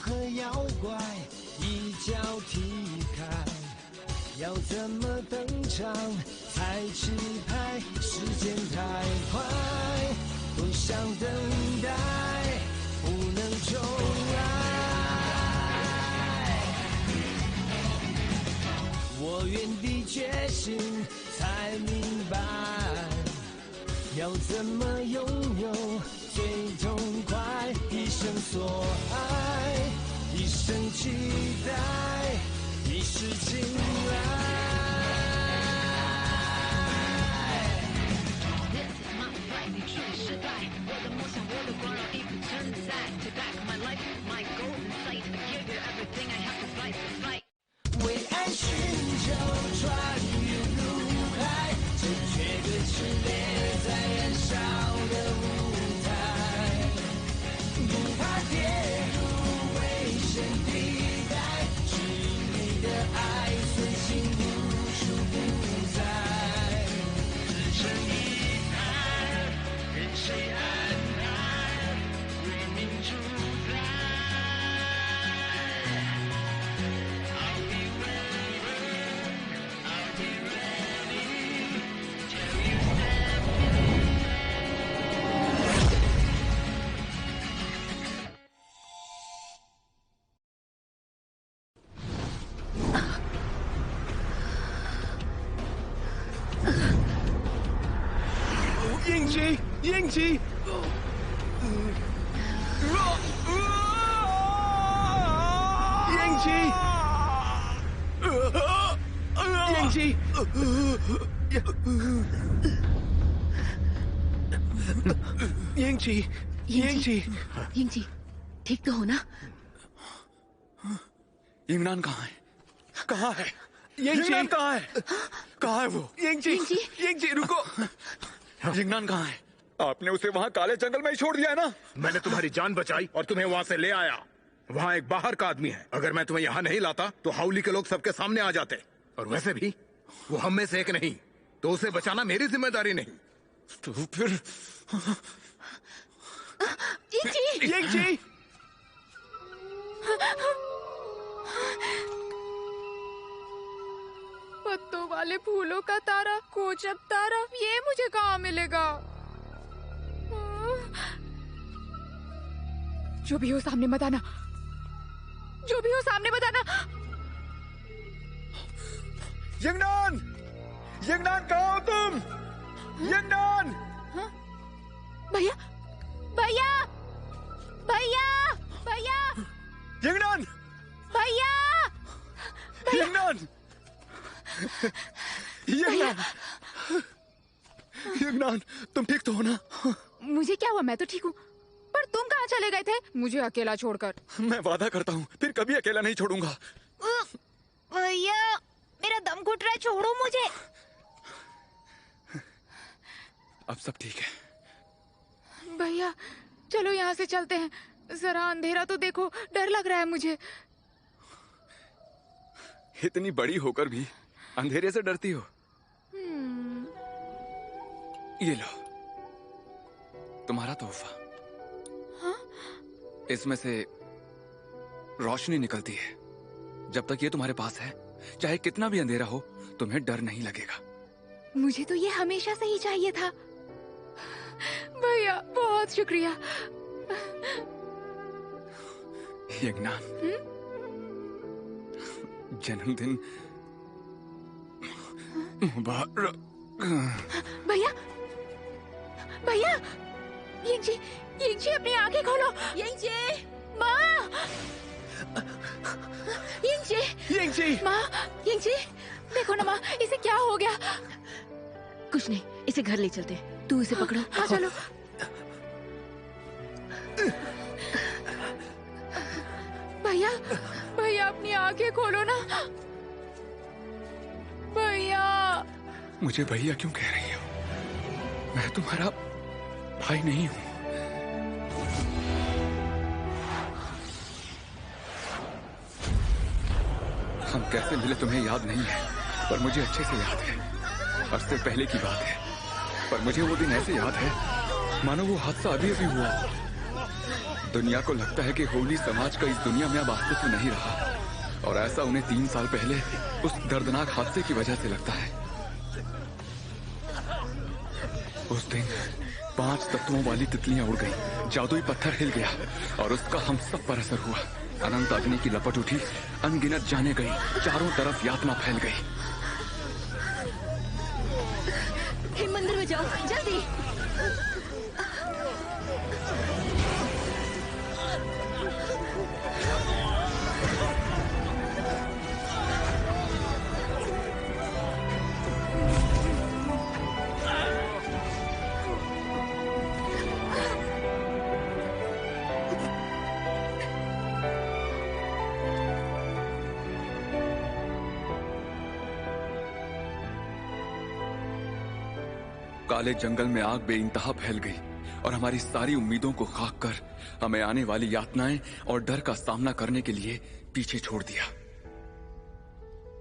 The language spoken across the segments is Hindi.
和妖怪一脚踢开，要怎么登场才吃牌？时间太快，不想等待，不能重来。我原地觉醒，才明白要怎么拥有最痛快。一生所爱，一生期待，一世情爱。This is my fight， 你处理失败，我的梦想，我的光荣已不存在。Take back my life, my golden sight. I give you everything, I have to fight the fight。为爱寻求穿越怒海，正确的炽烈在燃烧的舞台，不怕跌入危险地带，是你的爱随心无处不在，只剩遗憾，任谁安排，为民主宰。英吉，英जी, ठीक तो हो ना? यंगनान कहाँ है? कहाँ है? यंगनान कहाँ है? कहाँ है वो? यंगजी रुको। यंगनान कहाँ है? आपने उसे वहाँ काले जंगल में ही छोड़ दिया है ना? मैंने तुम्हारी जान बचाई और तुम्हें वहाँ से ले आया। वहाँ एक बाहर का आदमी है। अगर मैं तुम्हें यहाँ नहीं लाता तो हाउली के लोग सबके सामने आ जाते। और वैसे भी वो हम में से एक नहीं, तो उसे बचाना मेरी जिम्मेदारी नहीं। तो फिर यंगजी! पत्तों वाले फूलों का तारा, कोचब तारा, ये मुझे कहाँ मिलेगा? जो भी हो सामने मत आना, जो भी हो सामने मत आना। यंगनान कहाँ हो तुम? यंगनान! भैया, भैया, भैया, भैया! यंगनान! भैया! यंगनान! यंगनान, तुम ठीक तो हो ना? मुझे क्या हुआ? मैं तो ठीक हूँ, पर तुम कहाँ चले गए थे मुझे अकेला छोड़कर? मैं वादा करता हूँ फिर कभी अकेला नहीं छोड़ूंगा। भैया, मेरा दम घुट रहा है, छोड़ो मुझे। अब सब ठीक है। भैया चलो यहाँ से चलते हैं, जरा अंधेरा तो देखो, डर लग रहा है मुझे। इतनी बड़ी होकर भी अंधेरे से डरती हो? ये लो तुम्हारा तोहफा। हाँ? इसमें से रोशनी निकलती है। जब तक ये तुम्हारे पास है, चाहे कितना भी अंधेरा हो, तुम्हें डर नहीं लगेगा। मुझे तो ये हमेशा से ही चाहिए था। भैया बहुत शुक्रिया। यंगनान, जन्मदिन मुबारक। भैया, भैया, यंगजी अपनी आंखें खोलो। यंगजी, माँ, यंगजी, माँ, यंगजी, देखो ना माँ, इसे क्या हो गया? कुछ नहीं, इसे घर ले चलते। तू इसे पकड़ो। हाँ चलो। भैया, भैया अपनी आंखें खोलो ना। भैया। मुझे भैया क्यों कह रही हो? मैं तुम्हारा भाई नहीं हूँ। हम कैसे मिले तुम्हें याद नहीं है, पर मुझे अच्छे से याद है। अरसे पहले की बात है, पर मुझे वो दिन ऐसे याद है मानो वो हादसा अभी अभी हुआ। दुनिया को लगता है कि होली समाज का इस दुनिया में अब अस्तित्व नहीं रहा, और ऐसा उन्हें 3 साल पहले उस दर्दनाक हादसे की वजह से लगता है। उस दिन 5 तत्वों वाली तितलियां उड़ गईं, जादुई पत्थर हिल गया और उसका हम सब पर असर हुआ। अनंत अग्नि की लपट उठी, अनगिनत जाने गई, चारों तरफ यातना फैल गई। हे मंदिर में जाओ, जल्दी। काले जंगल में आग बेइंतहा फैल गई और हमारी सारी उम्मीदों को खाक कर हमें आने वाली यातनाएं और डर का सामना करने के लिए पीछे छोड़ दिया।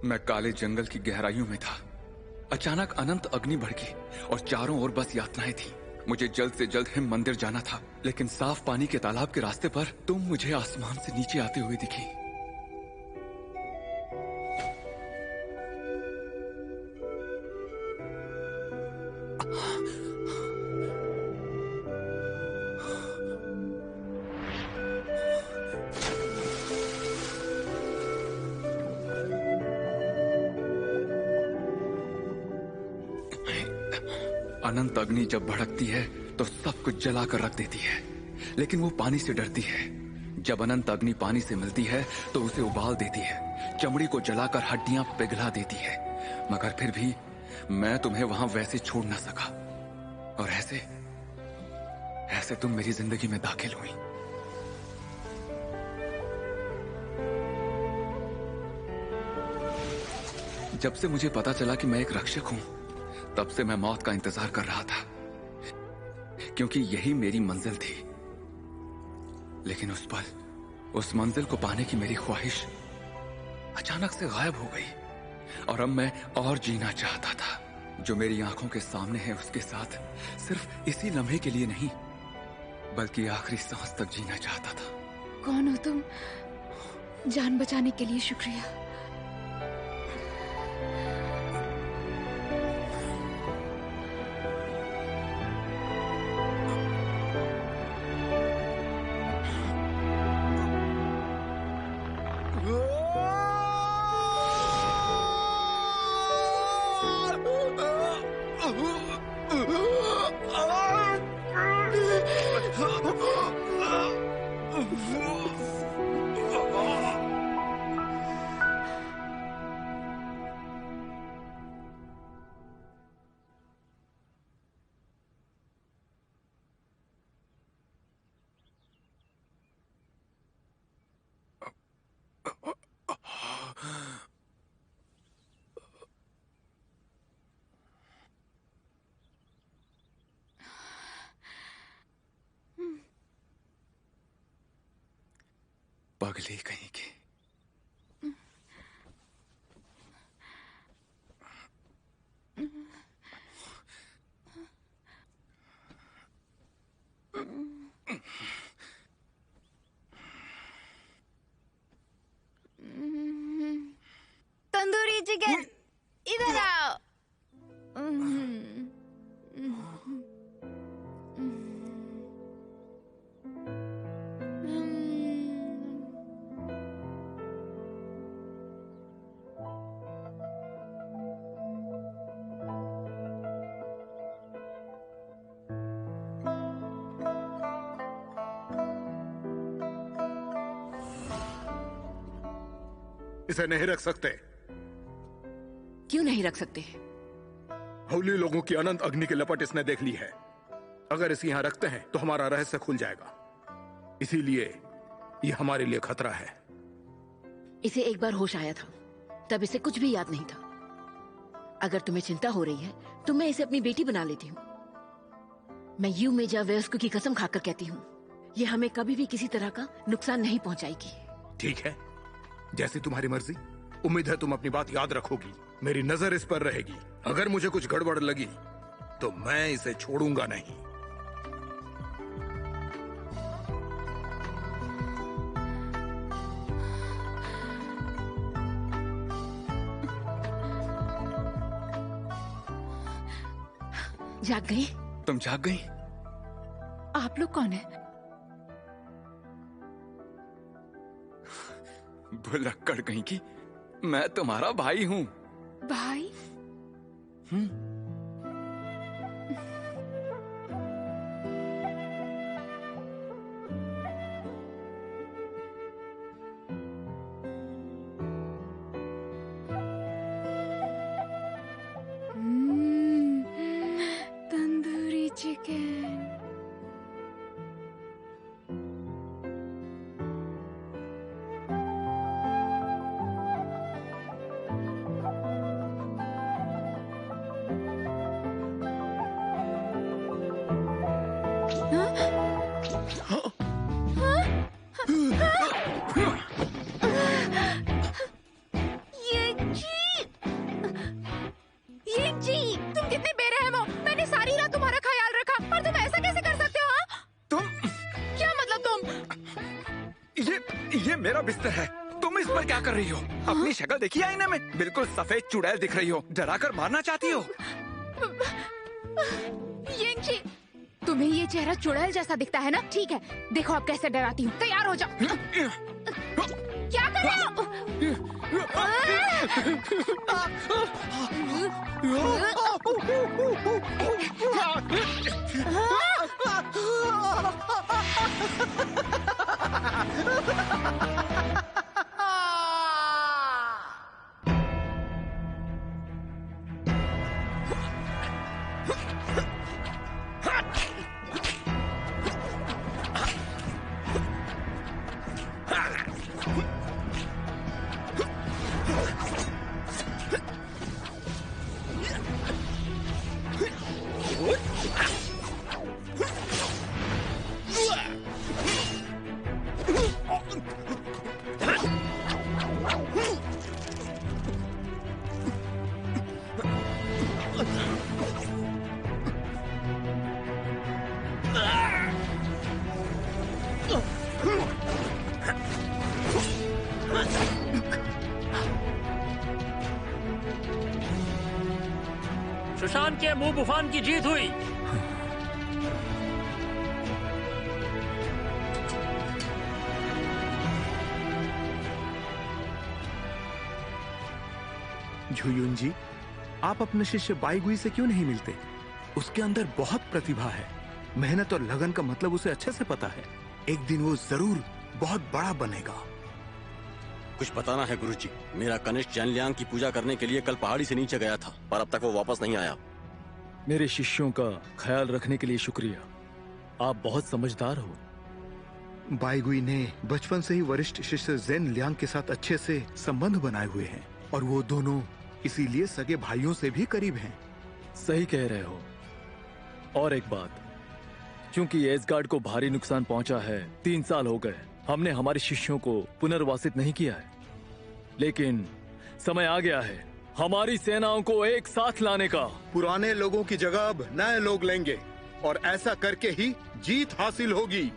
मैं काले जंगल की गहराइयों में था। अचानक अनंत अग्नि भड़की और चारों ओर बस यातनाएं थी। मुझे जल्द से जल्द हिम मंदिर जाना था, लेकिन साफ पानी के तालाब के रास्ते पर तुम मुझे आसमान से नीचे आते हुए दिखी। अनंत अग्नि जब भड़कती है तो सब कुछ जलाकर रख देती है, लेकिन वो पानी से डरती है। जब अनंत अग्नि पानी से मिलती है तो उसे उबाल देती है, चमड़ी को जलाकर हड्डियां पिघला देती है। मगर फिर भी मैं तुम्हें वहां वैसे छोड़ ना सका, और ऐसे तुम मेरी जिंदगी में दाखिल हुई। जब से मुझे पता चला कि मैं एक रक्षक हूं, तब से मैं मौत का इंतजार कर रहा था, क्योंकि यही मेरी मंजिल थी। लेकिन उस मंजिल को पाने की मेरी ख्वाहिश अचानक से गायब हो गई, और अब मैं और जीना चाहता था। जो मेरी आंखों के सामने है उसके साथ सिर्फ इसी लम्हे के लिए नहीं, बल्कि आखिरी सांस तक जीना चाहता था। कौन हो तुम? जान बचाने के लिए शुक्रिया। पगली कहीं की। तंदूरी चिकन, इधर आओ। इसे नहीं रख सकते। क्यों नहीं रख सकते? होली लोगों की अनंत अग्नि की लपट इसने देख ली है। अगर इसे यहां रखते हैं तो हमारा रहस्य खुल जाएगा, इसीलिए ये हमारे लिए खतरा है। इसे एक बार होश आया था, तब इसे कुछ भी याद नहीं था। अगर तुम्हें चिंता हो रही है तो मैं इसे अपनी बेटी बना लेती हूँ। मैं यू मेजा वेस्कु की कसम खाकर कहती हूँ, ये हमें कभी भी किसी तरह का नुकसान नहीं पहुंचाएगी। ठीक है, जैसी तुम्हारी मर्जी। उम्मीद है तुम अपनी बात याद रखोगी। मेरी नजर इस पर रहेगी। अगर मुझे कुछ गड़बड़ लगी तो मैं इसे छोड़ूंगा नहीं। जाग गई? तुम जाग गई? आप लोग कौन है? भुलक्कड़ कहीं की, मैं तुम्हारा भाई हूँ। भाई? तंदूरी चिकन। तुम कितने बेरहम हो। मैंने सारी रात तुम्हारा ख्याल रखा और तुम ऐसा कैसे कर सकते हो? हाँ? तुम, क्या मतलब तुम? ये मेरा बिस्तर है, तुम इस पर क्या कर रही हो? अपनी शक्ल देखी आईने में? बिल्कुल सफेद चुड़ैल दिख रही हो। डरा कर मारना चाहती हो? येंची, तुम्हें ये चेहरा चुड़ैल जैसा दिखता है ना? ठीक है, देखो आप कैसे डराती हूँ। तैयार हो जाओ। क्या कर रहे हो? सुशांत के मुंह बुफान की जीत हुई। झुयुन जी, आप अपने शिष्य बाईगुई से क्यों नहीं मिलते? उसके अंदर बहुत प्रतिभा है। मेहनत और लगन का मतलब उसे अच्छे से पता है। एक दिन वो जरूर बहुत बड़ा बनेगा। कुछ बताना है गुरुजी। मेरा कनिष्ठ जैनलियांग की पूजा करने के लिए कल पहाड़ी से नीचे गया था, पर अब तक वो वापस नहीं आया। मेरे शिष्यों का ख्याल रखने के लिए शुक्रिया। आप बहुत समझदार हो। बाईगुई ने बचपन से ही वरिष्ठ शिष्य ज़ेन लियांग के साथ अच्छे से संबंध बनाए हुए हैं और वो दोनों इसीलिए सगे भाइयों से भी करीब हैं। सही कह रहे हो। और एक बात, क्योंकि एसगार्ड को भारी नुकसान पहुंचा है, 3 साल हो गए, हमने हमारे शिष्यों को पुनर्वासित नहीं किया है। लेकिन समय आ गया है हमारी सेनाओं को एक साथ लाने का। पुराने लोगों की जगह अब नए लोग लेंगे और ऐसा करके ही जीत हासिल होगी।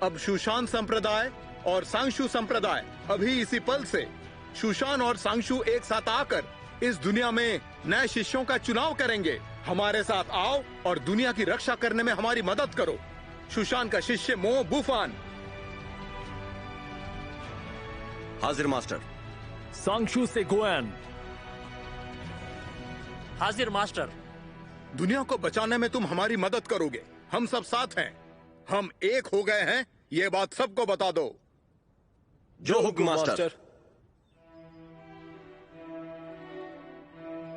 अब शूशान संप्रदाय और सांगशु संप्रदाय अभी इसी पल से शूशान और सांगशु एक साथ आकर इस दुनिया में नए शिष्यों का चुनाव करेंगे। हमारे साथ आओ और दुनिया की रक्षा करने में हमारी मदद करो। शूशान का शिष्य मो बुफान। हाजिर मास्टर। सांगशु से गुआन। हाजिर मास्टर। दुनिया को बचाने में तुम हमारी मदद करोगे। हम सब साथ हैं, हम एक हो गए हैं, ये बात सबको बता दो। जो हुक्म मास्टर।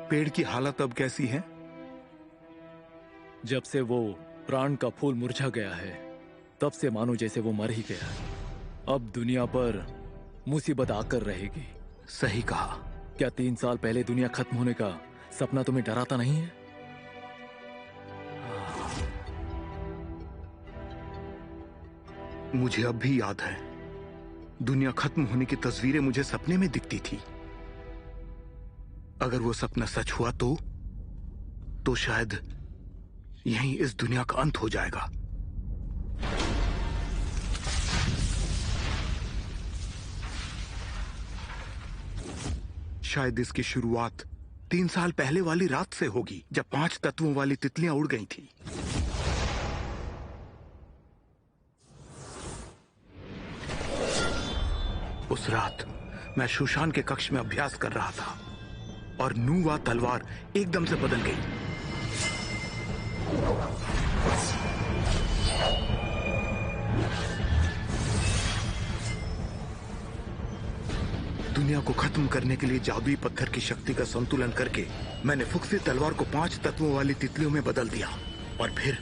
पेड़ की हालत अब कैसी है? जब से वो प्राण का फूल मुरझा गया है, तब से मानो जैसे वो मर ही गया है। अब दुनिया पर मुसीबत आकर रहेगी। सही कहा। क्या 3 साल पहले दुनिया खत्म होने का सपना तुम्हें डराता नहीं है? मुझे अब भी याद है, दुनिया खत्म होने की तस्वीरें मुझे सपने में दिखती थी। अगर वो सपना सच हुआ तो शायद यहीं इस दुनिया का अंत हो जाएगा। शायद इसकी शुरुआत 3 साल पहले वाली रात से होगी, जब 5 तत्वों वाली तितलियां उड़ गई थी। उस रात मैं सुशान के कक्ष में अभ्यास कर रहा था और नूवा तलवार एकदम से बदल गई। दुनिया को खत्म करने के लिए जादुई पत्थर की शक्ति का संतुलन करके मैंने फुक्सी तलवार को 5 तत्वों वाली तितलियों में बदल दिया। और फिर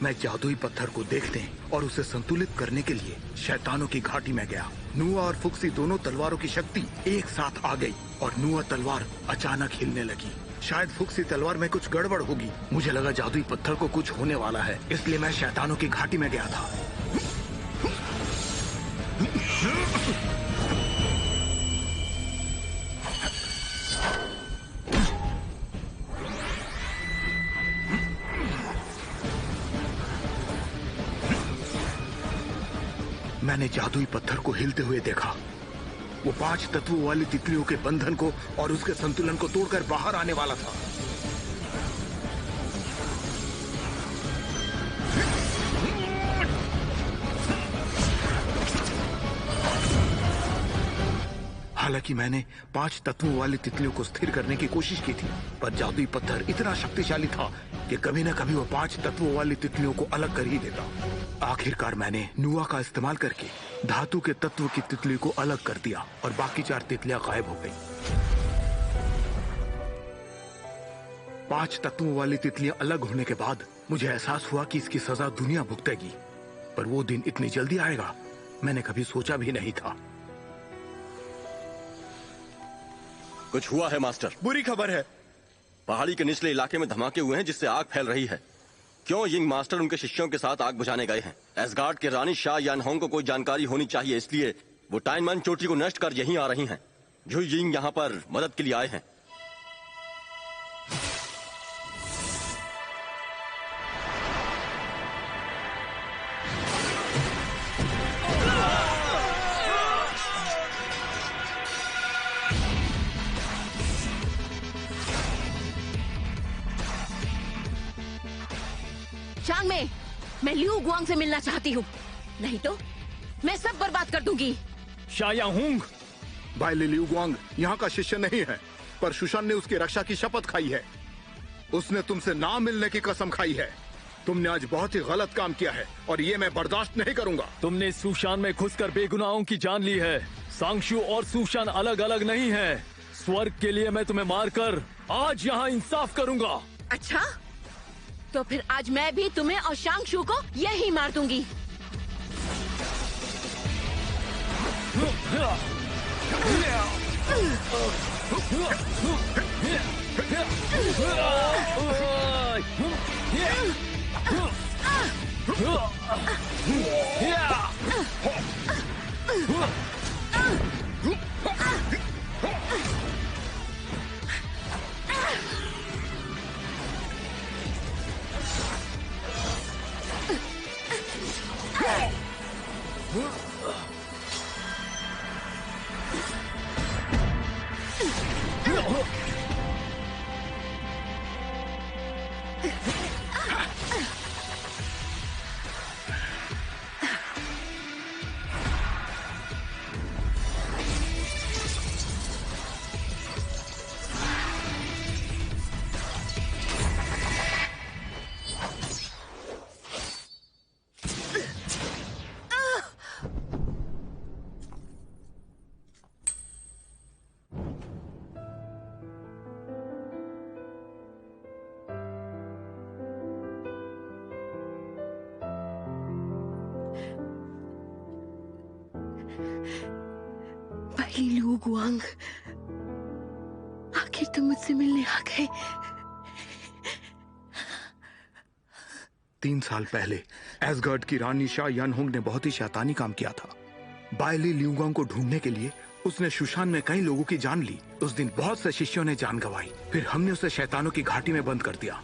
मैं जादुई पत्थर को देखने और उसे संतुलित करने के लिए शैतानों की घाटी में गया। नुआ और फुक्सी दोनों तलवारों की शक्ति एक साथ आ गई और नुआ तलवार अचानक हिलने लगी। शायद फुक्सी तलवार में कुछ गड़बड़ होगी। मुझे लगा जादुई पत्थर को कुछ होने वाला है, इसलिए मैं शैतानों की घाटी में गया था। मैंने जादुई पत्थर को हिलते हुए देखा। वो 5 तत्वों वाली तितलियों के बंधन को और उसके संतुलन को तोड़कर बाहर आने वाला था। हालांकि मैंने 5 तत्वों वाली तितलियों को स्थिर करने की कोशिश की थी, पर जादुई पत्थर इतना शक्तिशाली था कि कभी न कभी वो 5 तत्वों वाली तितलियों को अलग कर ही देता। आखिरकार मैंने नुआ का इस्तेमाल करके धातु के तत्व की तितली को अलग कर दिया और बाकी 4 तितलियां गायब हो गई। 5 तत्वों वाली तितलियां अलग होने के बाद मुझे एहसास हुआ कि इसकी सजा दुनिया भुगतेगी, पर वो दिन इतनी जल्दी आएगा मैंने कभी सोचा भी नहीं था। कुछ हुआ है मास्टर? बुरी खबर है। पहाड़ी के निचले इलाके में धमाके हुए हैं जिससे आग फैल रही है। क्यों यिंग मास्टर उनके शिष्यों के साथ आग बुझाने गए हैं? एसगार्ड के रानी शाह यानहोंग को कोई जानकारी होनी चाहिए, इसलिए वो टाइनमन चोटी को नष्ट कर यहीं आ रही हैं। झु यिंग यहाँ पर मदद के लिए आए हैं। चांग में, मैं लिू गुआंग से मिलना चाहती हूँ, नहीं तो मैं सब बर्बाद कर दूंगी। शायाहुंग, भाई लिू गुआंग यहाँ का शिष्य नहीं है, पर सुशान ने उसकी रक्षा की शपथ खाई है। उसने तुमसे ना मिलने की कसम खाई है। तुमने आज बहुत ही गलत काम किया है और ये मैं बर्दाश्त नहीं करूंगा। तुमने सुशान में घुसकर बेगुनाहों की जान ली है। सांगशु और सुशान अलग अलग नहीं है। स्वर्ग के लिए मैं तुम्हें मारकर आज यहाँ इंसाफ करूंगा। अच्छा, तो फिर आज मैं भी तुम्हें और शांगशु को यही मार दूंगी। भाई लिू गुआंग, आखिर तुम मुझसे मिलने आ गए। 3 साल पहले एसगार्ड की रानी शाह यानहोंग ने बहुत ही शैतानी काम किया था। बायली ल्यूगांग को ढूंढने के लिए उसने सुशान में कई लोगों की जान ली। उस दिन बहुत से शिष्यों ने जान गंवाई। फिर हमने उसे शैतानों की घाटी में बंद कर दिया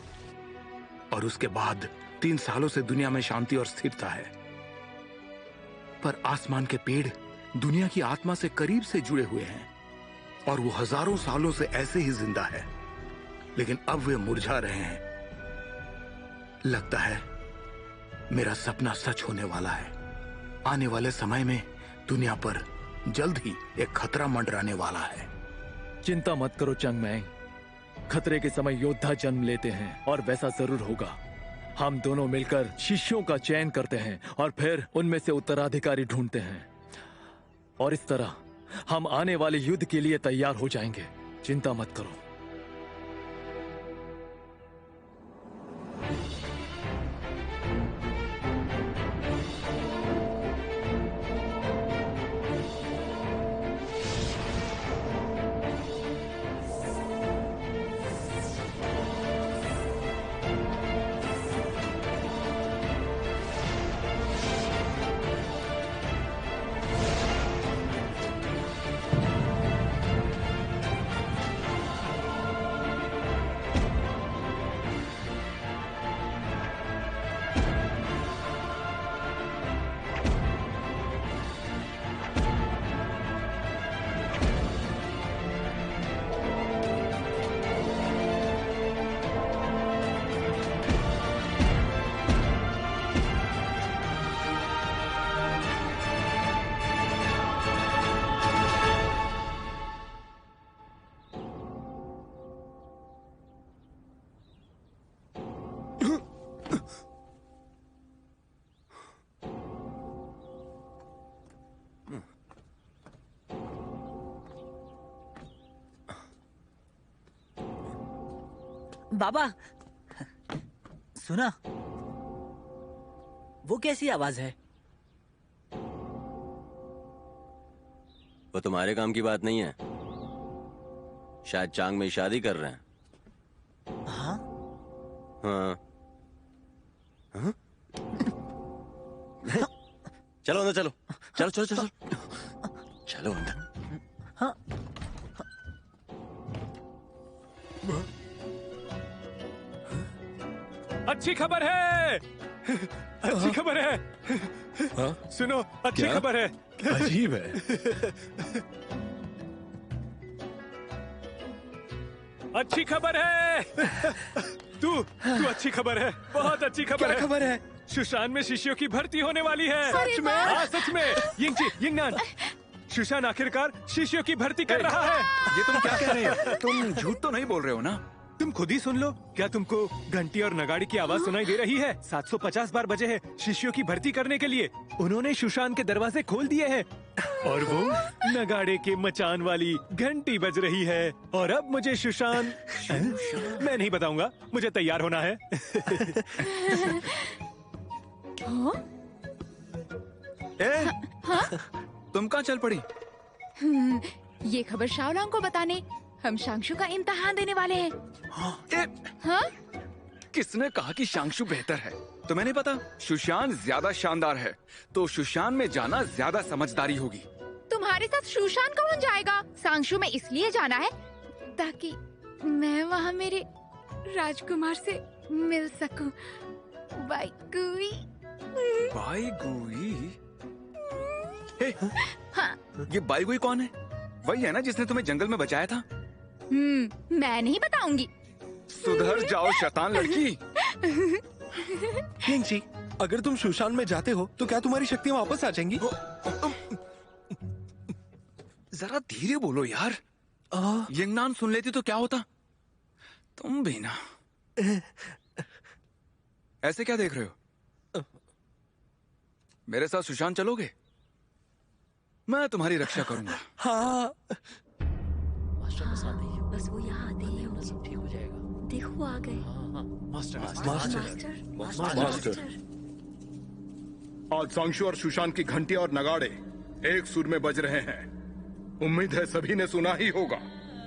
और उसके बाद 3 सालों से दुनिया में शांति और स्थिरता है। पर आसमान के पेड़ दुनिया की आत्मा से करीब से जुड़े हुए हैं। और वो हजारों सालों से ऐसे ही जिंदा है, लेकिन अब वे मुरझा रहे हैं। लगता है मेरा सपना सच होने वाला है। आने वाले समय में दुनिया पर जल्द ही एक खतरा मंडराने वाला है। चिंता मत करो चंगमैंग, खतरे के समय योद्धा जन्म लेते हैं और वैसा जरूर होगा। हम दोनों मिलकर शिष्यों का चयन करते हैं और फिर उनमें से उत्तराधिकारी ढूंढते हैं, और इस तरह हम आने वाले युद्ध के लिए तैयार हो जाएंगे। चिंता मत करो। बाबा सुना, वो कैसी आवाज है? वो तुम्हारे काम की बात नहीं है। शायद चांग में शादी कर रहे हैं। हाँ? हाँ। हाँ? चलो अंदर चलो, चलो चलो चलो चलो अंदर। हाँ। अच्छी खबर है, अच्छी खबर है। हाँ? सुनो, अच्छी खबर है। अजीब है। अच्छी खबर है। तू अच्छी खबर है, बहुत अच्छी खबर है। क्या खबर है? सुशान में शिष्यों की भर्ती होने वाली है। सच में? हाँ सच में। यिंगनान, सुशान आखिरकार शिष्यों की भर्ती कर रहा है। ये तुम क्या कह रहे हो? तुम झूठ तो नहीं बोल रहे हो ना? तुम खुद ही सुन लो। क्या तुमको घंटी और नगाड़े की आवाज सुनाई दे रही है? 750 बार बजे है शिष्यों की भर्ती करने के लिए। उन्होंने सुशान के दरवाजे खोल दिए हैं और वो नगाड़े के मचान वाली घंटी बज रही है। और अब मुझे सुशान मैं नहीं बताऊंगा, मुझे तैयार होना है। तुम कहाँ चल पड़ी? ये खबर शाओलांग को बताने। हम शांगशु का इम्तिहान देने वाले हैं। हाँ? किसने कहा कि शांगशु बेहतर है? तुम्हें नहीं पता? सुशान ज्यादा शानदार है, तो सुशान में जाना ज्यादा समझदारी होगी। तुम्हारे साथ सुशान कौन जाएगा? शांगशु में इसलिए जाना है ताकि मैं वहाँ मेरे राजकुमार से मिल सकूं। बाई गुई। बाई गुई? हाँ। ये बाई गुई कौन है? वही है ना जिसने तुम्हें जंगल में बचाया था? मैं नहीं बताऊंगी। सुधर जाओ शैतान लड़की। यिंगजी, अगर तुम सुशान में जाते हो तो क्या तुम्हारी शक्तियाँ वापस आ जाएंगी? जरा धीरे बोलो यार। यिंगनान सुन लेती तो क्या होता? तुम भी ना। ऐसे क्या देख रहे हो? मेरे साथ सुशान चलोगे? मैं तुम्हारी रक्षा करूंगा। हाँ। मास्टर के साथ नहीं है। बस वो यहाँ आते ही अपना सब ठीक हो जाएगा। देखो आ गए। हाँ, मास्टर मास्टर। आज शांगशु और सुशान की घंटी और नगाड़े एक सुर में बज रहे हैं। उम्मीद है सभी ने सुना ही होगा।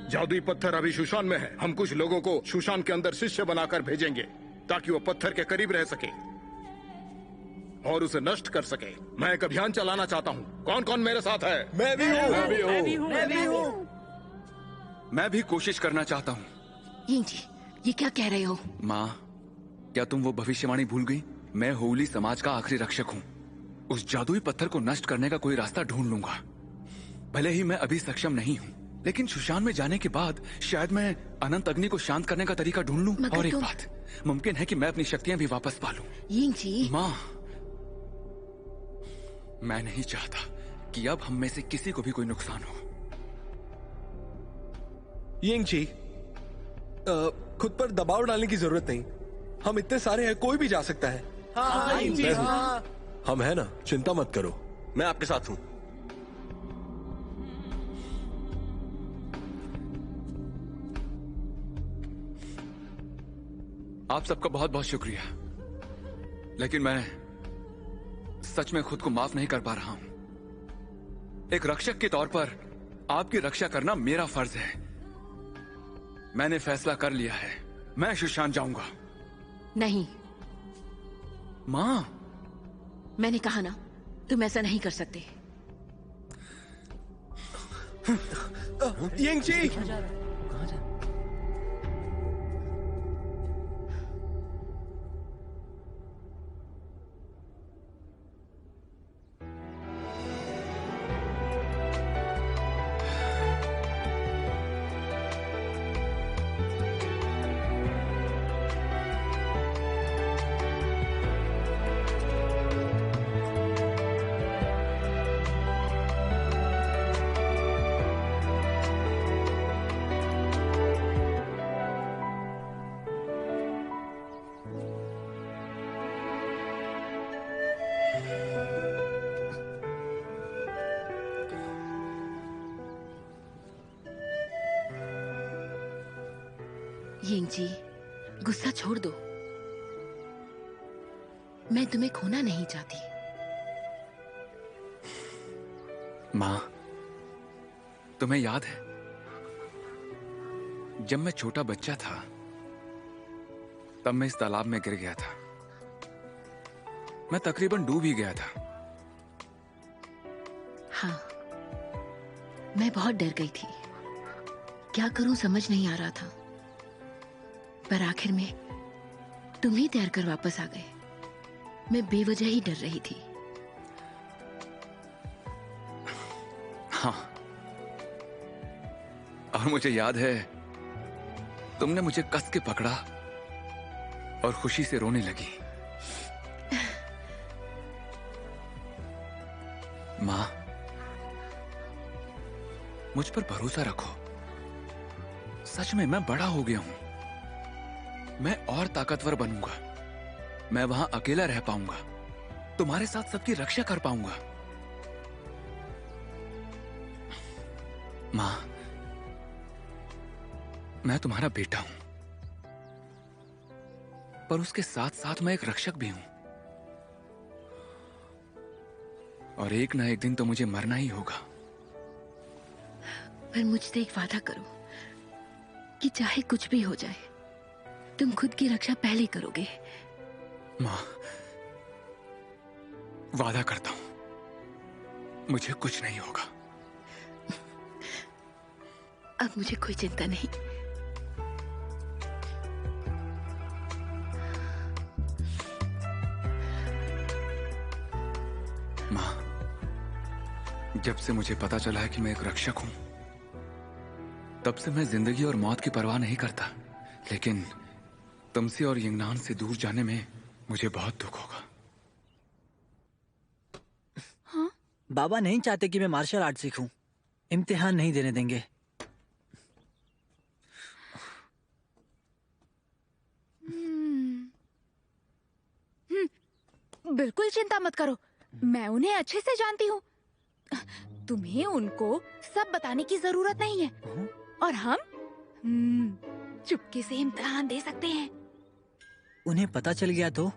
जादुई पत्थर अभी सुशान में है। हम कुछ लोगों को सुशान के अंदर शिष्य बनाकर भेजेंगे ताकि वो पत्थर के करीब रह सके और उसे नष्ट कर सके। मैं एक अभियान चलाना चाहता हूँ। कौन कौन मेरे साथ है? मैं भी हूँ। मैं भी हूँ। मैं भी कोशिश करना चाहता हूँ। यिंगजी, ये क्या कह रहे हो? माँ, क्या तुम वो भविष्यवाणी भूल गई? मैं होली समाज का आखिरी रक्षक हूँ। उस जादुई पत्थर को नष्ट करने का कोई रास्ता ढूंढ लूंगा। भले ही मैं अभी सक्षम नहीं हूँ, लेकिन सुशांत में जाने के बाद शायद मैं अनंत अग्नि को शांत करने का तरीका ढूंढ लूं। और एक बात, मुमकिन है कि मैं अपनी शक्तियां भी वापस पा लूं। यिंग जी। माँ, मैं नहीं चाहता कि अब हम में से किसी को भी कोई नुकसान हो। यिंग जी, खुद पर दबाव डालने की जरूरत नहीं। हम इतने सारे हैं, कोई भी जा सकता है। हाँ, यिंग जी, हाँ। हम है ना, चिंता मत करो। मैं आपके साथ हूं। आप सबका बहुत बहुत शुक्रिया, लेकिन मैं सच में खुद को माफ नहीं कर पा रहा हूं। एक रक्षक के तौर पर आपकी रक्षा करना मेरा फर्ज है। मैंने फैसला कर लिया है, मैं सुशांत जाऊंगा। नहीं मां, मैंने कहा ना, तुम ऐसा नहीं कर सकते। यिंग जी, यिंग जी, गुस्सा छोड़ दो। मैं तुम्हें खोना नहीं चाहती। मां, तुम्हें याद है जब मैं छोटा बच्चा था, तब मैं इस तालाब में गिर गया था। मैं तकरीबन डूब ही गया था। हाँ, मैं बहुत डर गई थी। क्या करूं समझ नहीं आ रहा था, पर आखिर में तुम ही तैरकर वापस आ गए। मैं बेवजह ही डर रही थी। हाँ, और मुझे याद है तुमने मुझे कस के पकड़ा और खुशी से रोने लगी। मां, मुझ पर भरोसा रखो। सच में मैं बड़ा हो गया हूं। मैं और ताकतवर बनूंगा। मैं वहां अकेला रह पाऊंगा, तुम्हारे साथ सबकी रक्षा कर पाऊंगा। मां, मैं तुम्हारा बेटा हूं, पर उसके साथ साथ मैं एक रक्षक भी हूं। और एक ना एक दिन तो मुझे मरना ही होगा। पर मुझसे एक वादा करो कि चाहे कुछ भी हो जाए, तुम खुद की रक्षा पहले करोगे। मां, वादा करता हूं, मुझे कुछ नहीं होगा। अब मुझे कोई चिंता नहीं। मां, जब से मुझे पता चला है कि मैं एक रक्षक हूं, तब से मैं जिंदगी और मौत की परवाह नहीं करता। लेकिन तुमसे और यिंगनान से दूर जाने में मुझे बहुत दुख होगा। हाँ? बाबा नहीं चाहते कि मैं मार्शल आर्ट सीखूं। इम्तिहान नहीं देने देंगे। बिल्कुल चिंता मत करो, मैं उन्हें अच्छे से जानती हूँ। तुम्हें उनको सब बताने की जरूरत नहीं है। और हम चुपके से इम्तिहान दे सकते हैं। उन्हें पता चल गया तो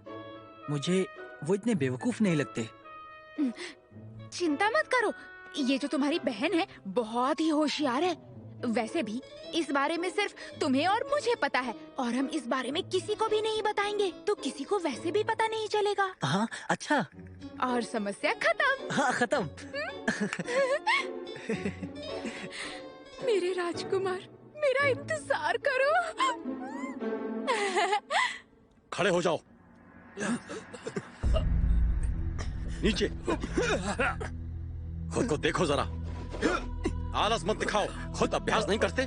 मुझे वो इतने बेवकूफ नहीं लगते। चिंता मत करो, ये जो तुम्हारी बहन है बहुत ही होशियार है। वैसे भी इस बारे में सिर्फ तुम्हें और मुझे पता है, और हम इस बारे में किसी को भी नहीं बताएंगे, तो किसी को वैसे भी पता नहीं चलेगा। हाँ, अच्छा। और समस्या खत्म। हाँ, खत्म। मेरे राजकुमार, मेरा इंतजार करो। खड़े हो जाओ। नीचे। खुद को देखो जरा। आलस मत दिखाओ, खुद अभ्यास नहीं करते।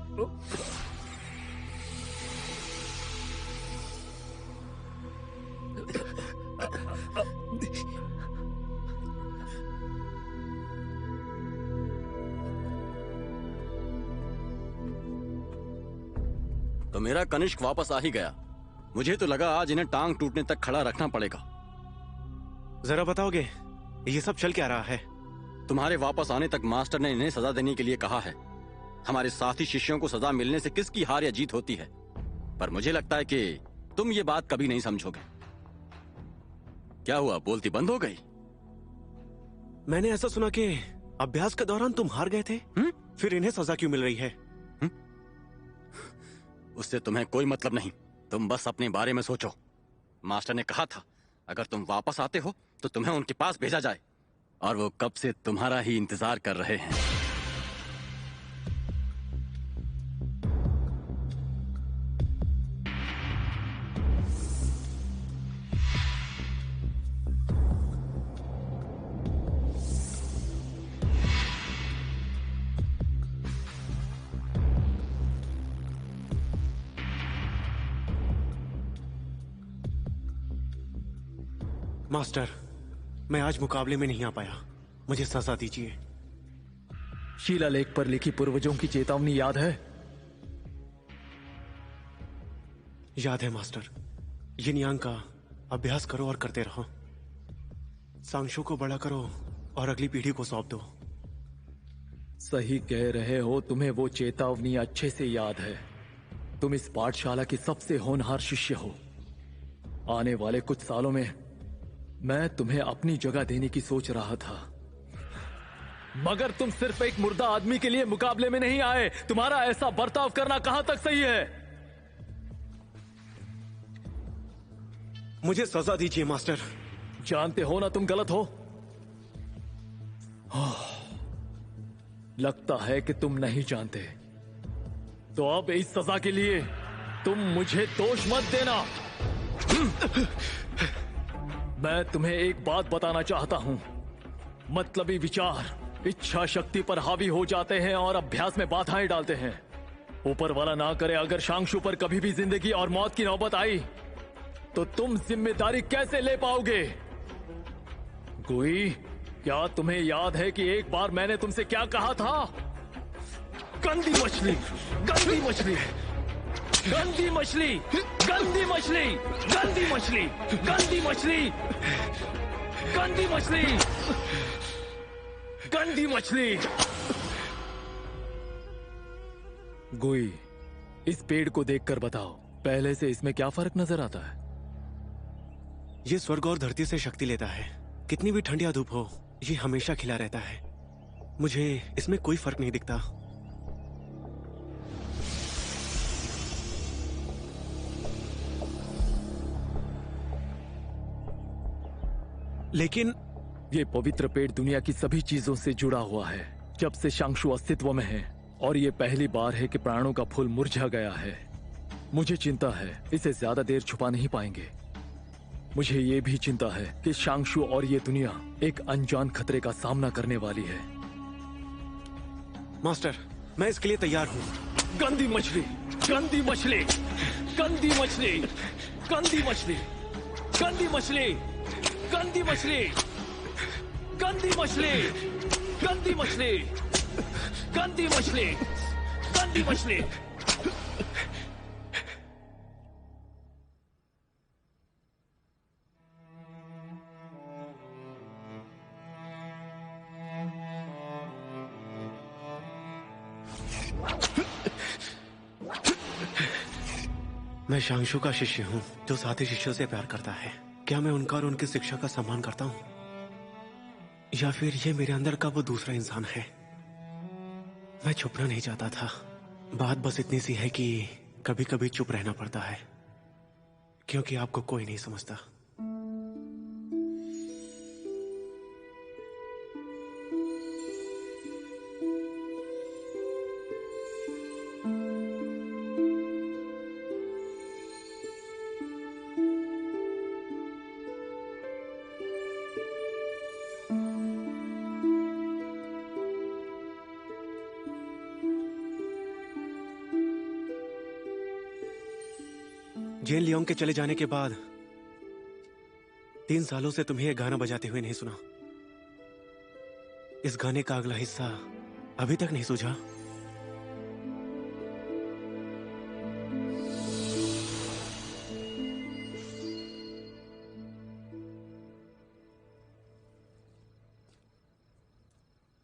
तो मेरा कनिष्क वापस आ ही गया। मुझे तो लगा आज इन्हें टांग टूटने तक खड़ा रखना पड़ेगा। जरा बताओगे ये सब चल क्या रहा है? तुम्हारे वापस आने तक मास्टर ने इन्हें सजा देने के लिए कहा है। हमारे साथी शिष्यों को सजा मिलने से किसकी हार या जीत होती है, पर मुझे लगता है कि तुम ये बात कभी नहीं समझोगे। क्या हुआ, बोलती बंद हो गई? मैंने ऐसा सुना कि अभ्यास के दौरान तुम हार गए थे। फिर इन्हें सजा क्यों मिल रही है? उससे तुम्हें कोई मतलब नहीं, तुम बस अपने बारे में सोचो। मास्टर ने कहा था अगर तुम वापस आते हो तो तुम्हें उनके पास भेजा जाए, और वो कब से तुम्हारा ही इंतजार कर रहे हैं। मास्टर, मैं आज मुकाबले में नहीं आ पाया, मुझे सजा दीजिए। शिलालेख पर लिखी पूर्वजों की चेतावनी याद है? याद है मास्टर। यिन यांग का अभ्यास करो और करते रहो। सांशों को बड़ा करो और अगली पीढ़ी को सौंप दो। सही कह रहे हो, तुम्हें वो चेतावनी अच्छे से याद है। तुम इस पाठशाला के सबसे होनहार शिष्य हो। आने वाले कुछ सालों में मैं तुम्हें अपनी जगह देने की सोच रहा था, मगर तुम सिर्फ एक मुर्दा आदमी के लिए मुकाबले में नहीं आए। तुम्हारा ऐसा बर्ताव करना कहां तक सही है? मुझे सजा दीजिए मास्टर। जानते हो ना तुम गलत हो। लगता है कि तुम नहीं जानते। तो अब इस सजा के लिए तुम मुझे दोष मत देना। मैं तुम्हें एक बात बताना चाहता हूं। मतलबी विचार इच्छा शक्ति पर हावी हो जाते हैं और अभ्यास में बाधाएं डालते हैं। ऊपर वाला ना करे, अगर शांगशु पर कभी भी जिंदगी और मौत की नौबत आई तो तुम जिम्मेदारी कैसे ले पाओगे? गुई, क्या तुम्हें याद है कि एक बार मैंने तुमसे क्या कहा था? गंदी मछली, गंदी मछली, गंदी मछली, गंदी मछली, गंदी मछली, गंदी मछली, गंदी मछली, गंदी मछली। गुई, इस पेड़ को देखकर बताओ, पहले से इसमें क्या फर्क नजर आता है? ये स्वर्ग और धरती से शक्ति लेता है। कितनी भी ठंड या धूप हो, ये हमेशा खिला रहता है। मुझे इसमें कोई फर्क नहीं दिखता। लेकिन ये पवित्र पेड़ दुनिया की सभी चीजों से जुड़ा हुआ है जब से शांगशु अस्तित्व में है, और ये पहली बार है कि प्राणों का फूल मुरझा गया है। मुझे चिंता है इसे ज्यादा देर छुपा नहीं पाएंगे। मुझे ये भी चिंता है कि शांगशु और ये दुनिया एक अनजान खतरे का सामना करने वाली है। मास्टर, मैं इसके लिए तैयार हूँ। गंदी मछली, गंदी मछली, गंदी मछली, गंदी मछली, गंदी मछली, गंदी मछली, गंदी मछली, गंदी मछली, गंदी मछली, गंदी मछली। मैं शांगशु का शिष्य हूँ जो साथी शिष्यों से प्यार करता है। क्या मैं उनका और उनकी शिक्षा का सम्मान करता हूँ, या फिर ये मेरे अंदर का वो दूसरा इंसान है? मैं छुपना नहीं चाहता था। बात बस इतनी सी है कि कभी कभी चुप रहना पड़ता है, क्योंकि आपको कोई नहीं समझता। जेन लियोंग के चले जाने के बाद 3 सालों से तुम्हें यह गाना बजाते हुए नहीं सुना। इस गाने का अगला हिस्सा अभी तक नहीं सूझा।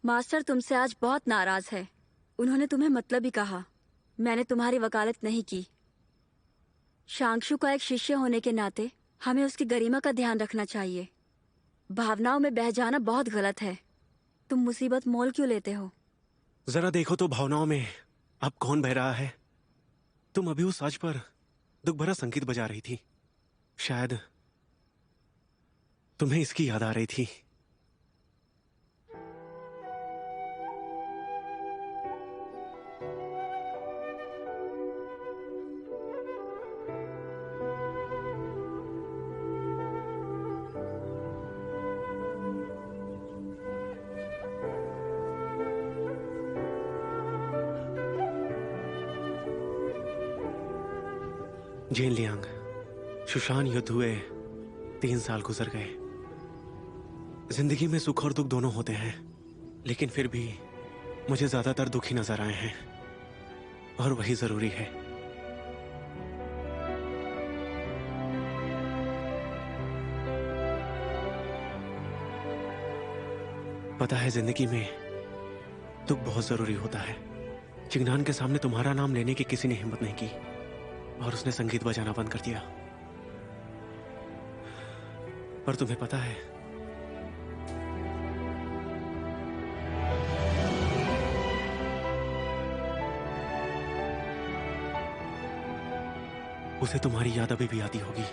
मास्टर तुमसे आज बहुत नाराज है। उन्होंने तुम्हें मतलबी कहा। मैंने तुम्हारी वकालत नहीं की। शांगशु का एक शिष्य होने के नाते हमें उसकी गरिमा का ध्यान रखना चाहिए। भावनाओं में बह जाना बहुत गलत है। तुम मुसीबत मोल क्यों लेते हो? जरा देखो तो भावनाओं में अब कौन बह रहा है। तुम अभी उस साज पर दुख भरा संगीत बजा रही थी। शायद तुम्हें इसकी याद आ रही थी। जेन लियांग, सुशान युद्ध हुए 3 साल गुजर गए। जिंदगी में सुख और दुख दोनों होते हैं, लेकिन फिर भी मुझे ज्यादातर दुखी नजर आए हैं, और वही जरूरी है। पता है, जिंदगी में दुख बहुत जरूरी होता है। चिंगनान के सामने तुम्हारा नाम लेने की किसी ने हिम्मत नहीं की, और उसने संगीत बजाना बंद कर दिया। पर तुम्हें पता है, उसे तुम्हारी याद अभी भी आती होगी।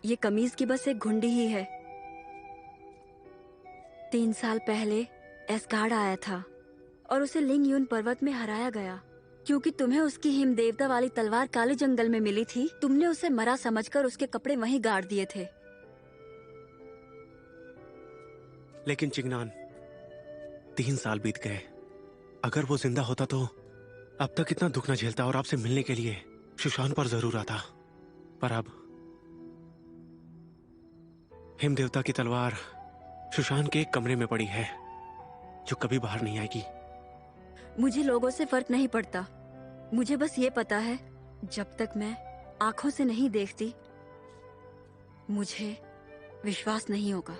ये कमीज की बस एक घुंडी ही है। 3 साल पहले एस्गार्ड आया था और उसे लिंग यून पर्वत में हराया गया। क्योंकि तुम्हें उसकी हिम देवता वाली तलवार काले जंगल में मिली थी, तुमने उसे मरा समझकर उसके कपड़े वहीं गाड़ दिए थे। लेकिन चिंगनान, 3 साल बीत गए। अगर वो जिंदा होता तो अब तक इतना दुख न झेलता और आपसे मिलने के लिए सुशान पर जरूर आता। पर अब हिम देवता की तलवार सुशान के एक कमरे में पड़ी है, जो कभी बाहर नहीं आएगी। मुझे लोगों से फर्क नहीं पड़ता। मुझे बस ये पता है, जब तक मैं आंखों से नहीं देखती, मुझे विश्वास नहीं होगा।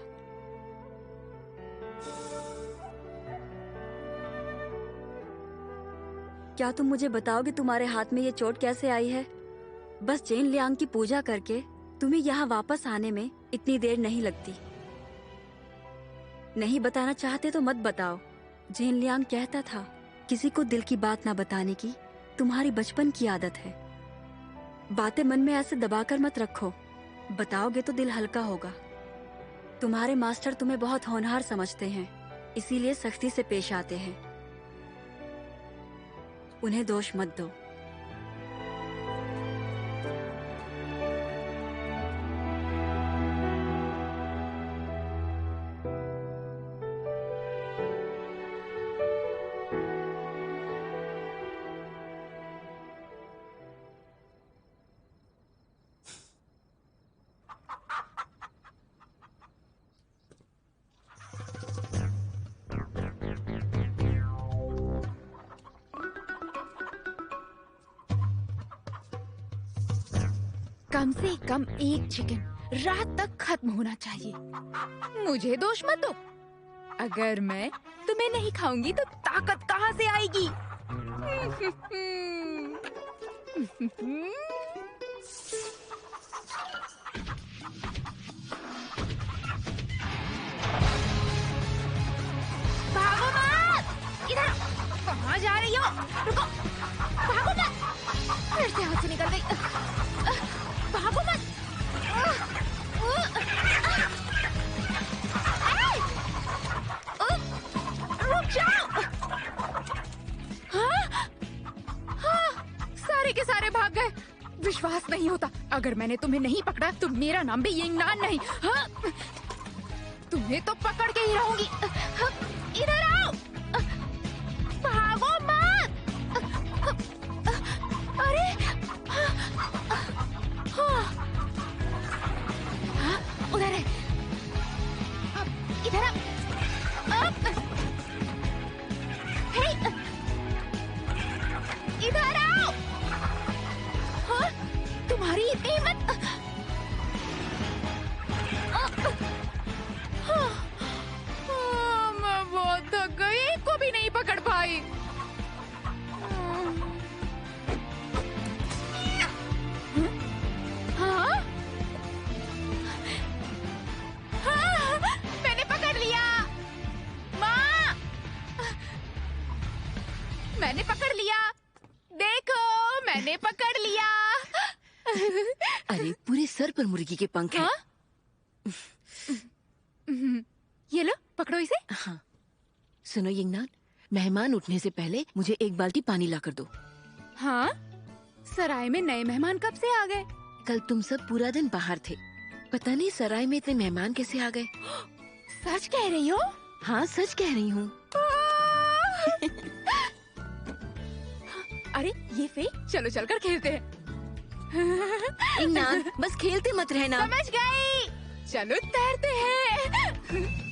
क्या तुम मुझे बताओगे तुम्हारे हाथ में ये चोट कैसे आई है? बस जेन लियांग की पूजा करके तुम्हें यहाँ वापस आने में इतनी देर नहीं लगती। नहीं बताना चाहते तो मत बताओ। जेन लियांग कहता था, किसी को दिल की बात ना बताने की तुम्हारी बचपन की आदत है। बातें मन में ऐसे दबाकर मत रखो। बताओगे तो दिल हल्का होगा। तुम्हारे मास्टर तुम्हें बहुत होनहार समझते हैं, इसीलिए सख्ती से पेश आते हैं। उन्हें दोष मत दो। कम से कम एक चिकन रात तक खत्म होना चाहिए। मुझे दोष मत दो। अगर मैं तुम्हें नहीं खाऊंगी तो ताकत कहाँ से आएगी? भागो मत! इधर कहाँ जा रही हो? रुको! भागो मत! फिर से हाथ से निकल गई। भागो मत! नहीं होता। अगर मैंने तुम्हें नहीं पकड़ा तो मेरा नाम भी यिंगनान नहीं। हाँ? तुम्हें तो पकड़ के ही रहूंगी। इधर आओ, भागो मत। अरे उधर है, इधर इधर आओ। हाँ? तुम्हारी इतनी हिम्मत। मैं बहुत थक गई, एक को भी नहीं पकड़ पाई। हाँ? हाँ, मैंने पकड़ लिया। माँ, मैंने पकड़ लिया। देखो, मैंने पकड़ लिया। अरे पूरे सर पर मुर्गी के पंख हैं। ये लो, पकड़ो इसे। हाँ। सुनो यिंगनान, मेहमान उठने से पहले मुझे एक बाल्टी पानी लाकर दो। हाँ? सराय में नए मेहमान कब से आ गए? कल तुम सब पूरा दिन बाहर थे। पता नहीं सराय में इतने मेहमान कैसे आ गए। सच कह रही हो? हाँ, सच कह रही हूँ। अरे ये फे, चलो चलकर खेलते हैं। यिंगनान, बस खेलते मत रहना। समझ गई, चलो तैरते हैं।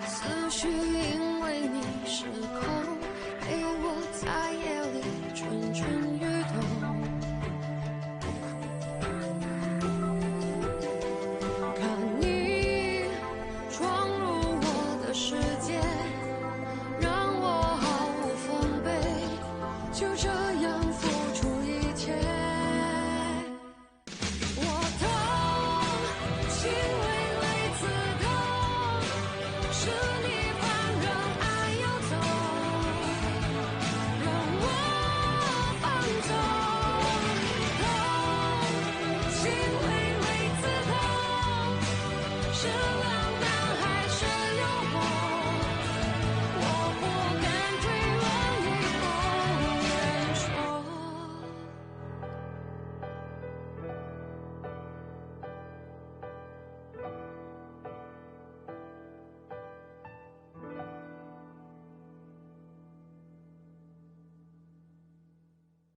思绪